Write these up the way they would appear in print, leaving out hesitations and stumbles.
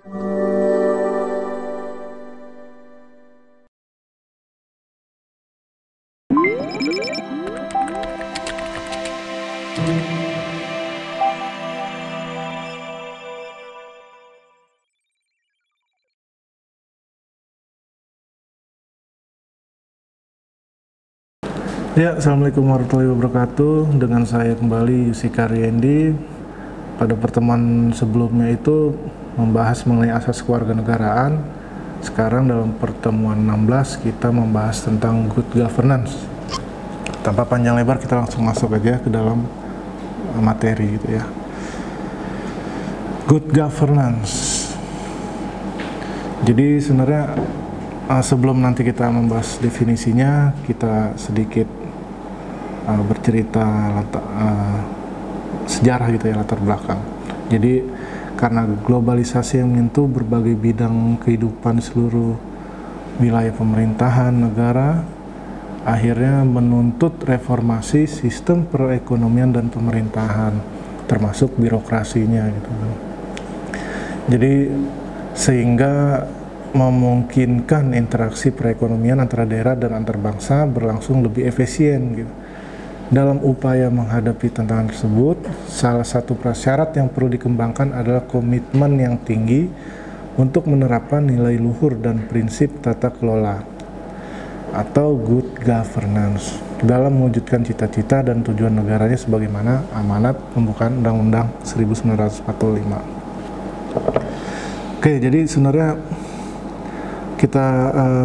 Ya, Assalamualaikum warahmatullahi wabarakatuh. Dengan saya kembali Yusika Riendi. Pada pertemuan sebelumnya itu membahas mengenai asas kewarganegaraan. Sekarang dalam pertemuan 16 kita membahas tentang good governance. Tanpa panjang lebar kita langsung masuk aja ke dalam materi gitu ya. Good governance. Jadi sebenarnya sebelum nanti kita membahas definisinya, kita sedikit bercerita sejarah gitu ya, latar belakang. Jadi karena globalisasi yang menyentuh berbagai bidang kehidupan di seluruh wilayah pemerintahan negara, akhirnya menuntut reformasi sistem perekonomian dan pemerintahan, termasuk birokrasinya gitu. Jadi sehingga memungkinkan interaksi perekonomian antara daerah dan antar bangsa berlangsung lebih efisien gitu. Dalam upaya menghadapi tantangan tersebut, salah satu prasyarat yang perlu dikembangkan adalah komitmen yang tinggi untuk menerapkan nilai luhur dan prinsip tata kelola atau good governance dalam mewujudkan cita-cita dan tujuan negaranya sebagaimana amanat pembukaan Undang-Undang 1945. Oke, jadi sebenarnya kita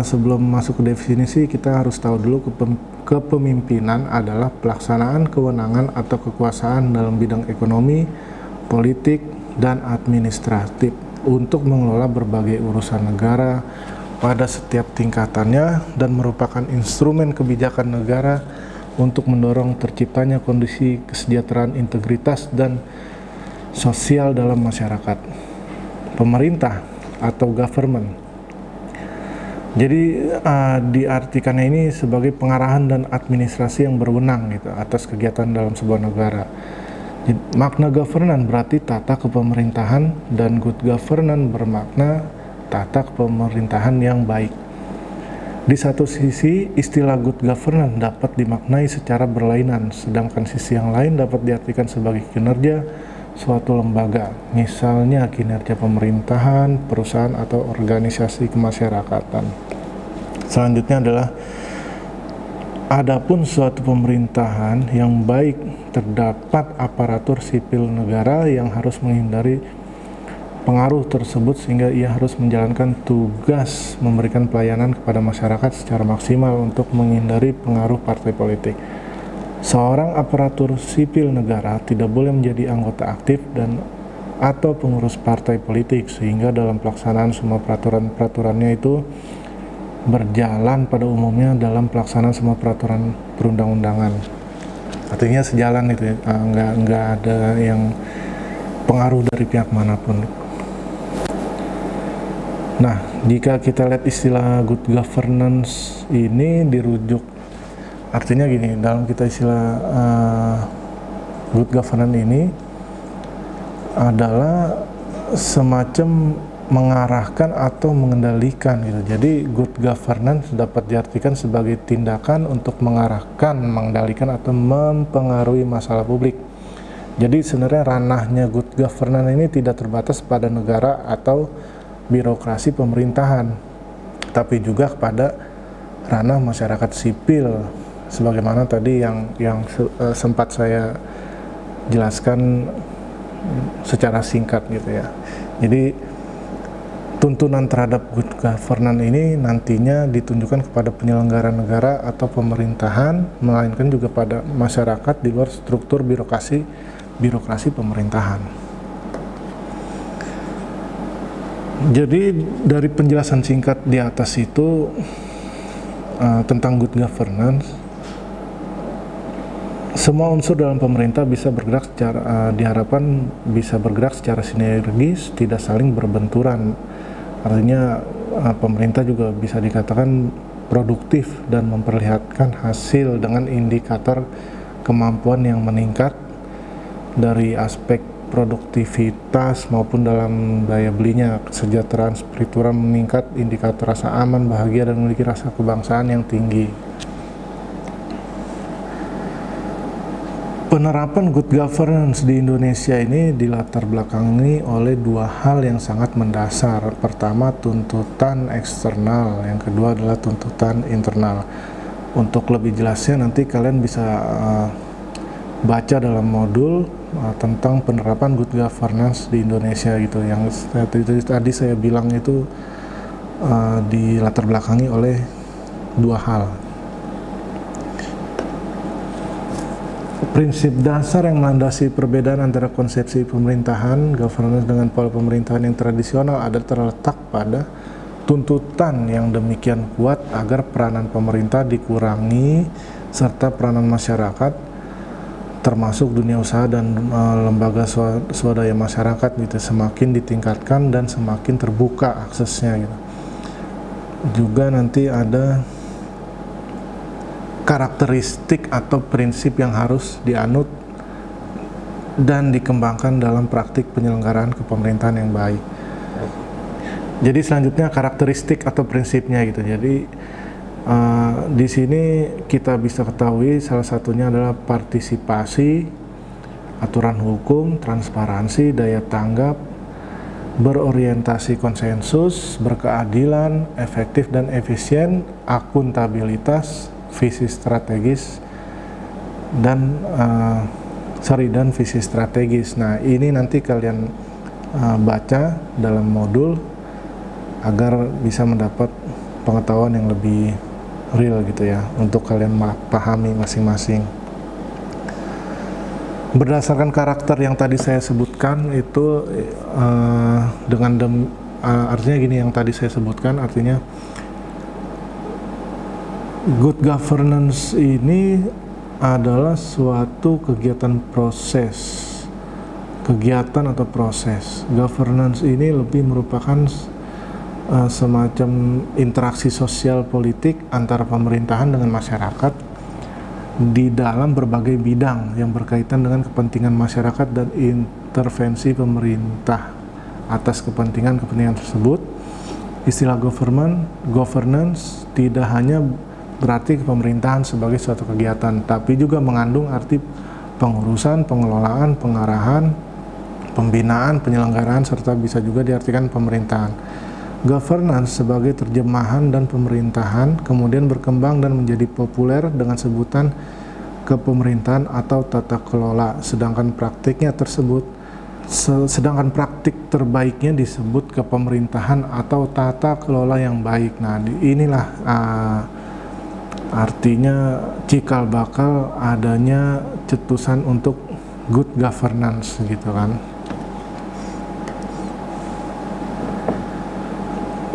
sebelum masuk ke definisi, kita harus tahu dulu kepemimpinan adalah pelaksanaan kewenangan atau kekuasaan dalam bidang ekonomi, politik, dan administratif untuk mengelola berbagai urusan negara pada setiap tingkatannya dan merupakan instrumen kebijakan negara untuk mendorong terciptanya kondisi kesejahteraan, integritas, dan sosial dalam masyarakat. Pemerintah atau government. Jadi diartikannya ini sebagai pengarahan dan administrasi yang berwenang gitu atas kegiatan dalam sebuah negara. Makna governance berarti tata kepemerintahan, dan good governance bermakna tata kepemerintahan yang baik. Di satu sisi, istilah good governance dapat dimaknai secara berlainan, sedangkan sisi yang lain dapat diartikan sebagai kinerja suatu lembaga, misalnya kinerja pemerintahan, perusahaan, atau organisasi kemasyarakatan. Selanjutnya adalah adapun suatu pemerintahan yang baik, terdapat aparatur sipil negara yang harus menghindari pengaruh tersebut sehingga ia harus menjalankan tugas memberikan pelayanan kepada masyarakat secara maksimal untuk menghindari pengaruh partai politik. Seorang aparatur sipil negara tidak boleh menjadi anggota aktif atau pengurus partai politik, sehingga dalam pelaksanaan semua peraturan-peraturannya itu berjalan pada umumnya dalam pelaksanaan semua peraturan perundang-undangan. Artinya sejalan itu ya, nggak ada yang pengaruh dari pihak manapun. Nah, jika kita lihat istilah good governance ini dirujuk, artinya gini, dalam kita istilah good governance ini adalah semacam mengarahkan atau mengendalikan gitu. Jadi good governance dapat diartikan sebagai tindakan untuk mengarahkan, mengendalikan, atau mempengaruhi masalah publik. Jadi sebenarnya ranahnya good governance ini tidak terbatas pada negara atau birokrasi pemerintahan, tapi juga kepada ranah masyarakat sipil, sebagaimana tadi yang sempat saya jelaskan secara singkat gitu ya. Jadi tuntunan terhadap good governance ini nantinya ditunjukkan kepada penyelenggara negara atau pemerintahan, melainkan juga pada masyarakat di luar struktur birokrasi pemerintahan. Jadi dari penjelasan singkat di atas itu tentang good governance, semua unsur dalam pemerintah bisa bergerak diharapkan bisa bergerak secara sinergis, tidak saling berbenturan. Artinya pemerintah juga bisa dikatakan produktif dan memperlihatkan hasil dengan indikator kemampuan yang meningkat dari aspek produktivitas maupun dalam daya belinya, kesejahteraan spiritual meningkat, indikator rasa aman, bahagia, dan memiliki rasa kebangsaan yang tinggi. Penerapan good governance di Indonesia ini dilatar belakangi oleh dua hal yang sangat mendasar. Pertama, tuntutan eksternal, yang kedua adalah tuntutan internal. Untuk lebih jelasnya nanti kalian bisa baca dalam modul tentang penerapan good governance di Indonesia gitu. Yang tadi saya bilang itu dilatar belakangi oleh dua hal. Prinsip dasar yang melandasi perbedaan antara konsepsi pemerintahan, governance dengan pola pemerintahan yang tradisional ada terletak pada tuntutan yang demikian kuat agar peranan pemerintah dikurangi serta peranan masyarakat termasuk dunia usaha dan lembaga swadaya masyarakat gitu semakin ditingkatkan dan semakin terbuka aksesnya gitu. Juga nanti ada karakteristik atau prinsip yang harus dianut dan dikembangkan dalam praktik penyelenggaraan kepemerintahan yang baik. Jadi selanjutnya karakteristik atau prinsipnya gitu. Jadi di sini kita bisa ketahui salah satunya adalah partisipasi, aturan hukum, transparansi, daya tanggap, berorientasi konsensus, berkeadilan, efektif dan efisien, akuntabilitas, visi strategis dan visi strategis. Nah, ini nanti kalian baca dalam modul agar bisa mendapat pengetahuan yang lebih real gitu ya, untuk kalian pahami masing-masing. Berdasarkan karakter yang tadi saya sebutkan itu artinya gini, yang tadi saya sebutkan artinya good governance ini adalah suatu kegiatan atau proses. Governance ini lebih merupakan semacam interaksi sosial politik antara pemerintahan dengan masyarakat di dalam berbagai bidang yang berkaitan dengan kepentingan masyarakat dan intervensi pemerintah atas kepentingan tersebut. Istilah governance tidak hanya berarti pemerintahan sebagai suatu kegiatan, tapi juga mengandung arti pengurusan, pengelolaan, pengarahan, pembinaan, penyelenggaraan, serta bisa juga diartikan pemerintahan. Governance sebagai terjemahan dan pemerintahan kemudian berkembang dan menjadi populer dengan sebutan kepemerintahan atau tata kelola, sedangkan praktik terbaiknya disebut kepemerintahan atau tata kelola yang baik. Nah, inilah artinya cikal bakal adanya cetusan untuk good governance gitu kan.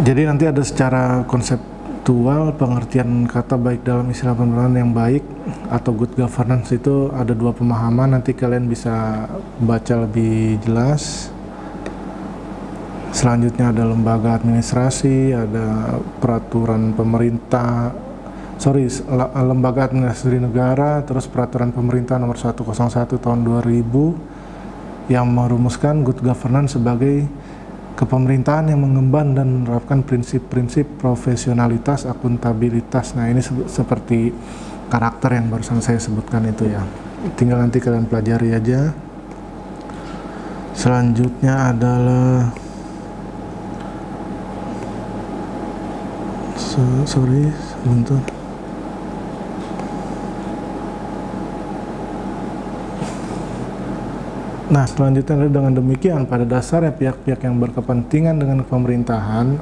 Jadi nanti ada secara konseptual pengertian kata baik dalam istilah pemerintahan yang baik atau good governance itu ada dua pemahaman, nanti kalian bisa baca lebih jelas. Selanjutnya ada lembaga administrasi, ada peraturan pemerintah, lembaga administrasi negara, terus peraturan pemerintah nomor 101 tahun 2000 yang merumuskan good governance sebagai kepemerintahan yang mengemban dan menerapkan prinsip-prinsip profesionalitas, akuntabilitas. Nah, ini seperti karakter yang barusan saya sebutkan itu ya. Tinggal nanti kalian pelajari aja. Selanjutnya adalah sebentar. Nah, selanjutnya dengan demikian, pada dasarnya pihak-pihak yang berkepentingan dengan pemerintahan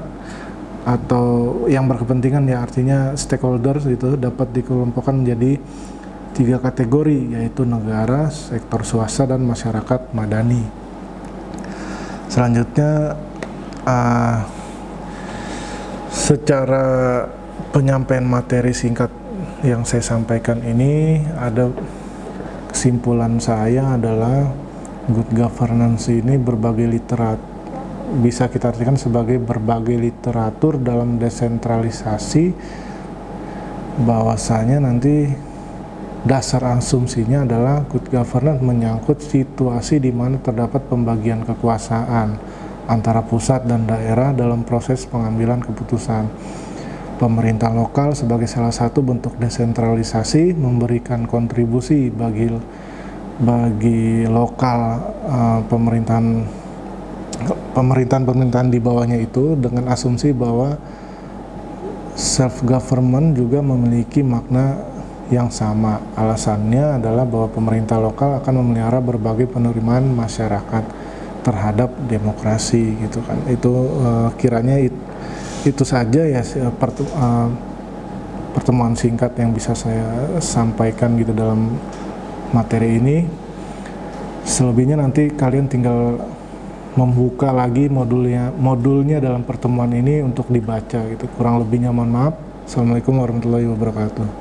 atau yang berkepentingan ya artinya stakeholders itu dapat dikelompokkan menjadi 3 kategori, yaitu negara, sektor swasta, dan masyarakat madani. Selanjutnya secara penyampaian materi singkat yang saya sampaikan ini, ada kesimpulan saya adalah good governance ini bisa kita artikan sebagai berbagai literatur dalam desentralisasi, bahwasanya nanti dasar asumsinya adalah good governance menyangkut situasi di mana terdapat pembagian kekuasaan antara pusat dan daerah dalam proses pengambilan keputusan. Pemerintah lokal sebagai salah satu bentuk desentralisasi memberikan kontribusi bagi lokal pemerintahan di bawahnya itu dengan asumsi bahwa self government juga memiliki makna yang sama. Alasannya adalah bahwa pemerintah lokal akan memelihara berbagai penerimaan masyarakat terhadap demokrasi gitu kan. Itu kiranya itu saja ya pertemuan singkat yang bisa saya sampaikan gitu dalam materi ini. Selebihnya nanti kalian tinggal membuka lagi modulnya dalam pertemuan ini untuk dibaca gitu. Kurang lebihnya mohon maaf. Assalamualaikum warahmatullahi wabarakatuh.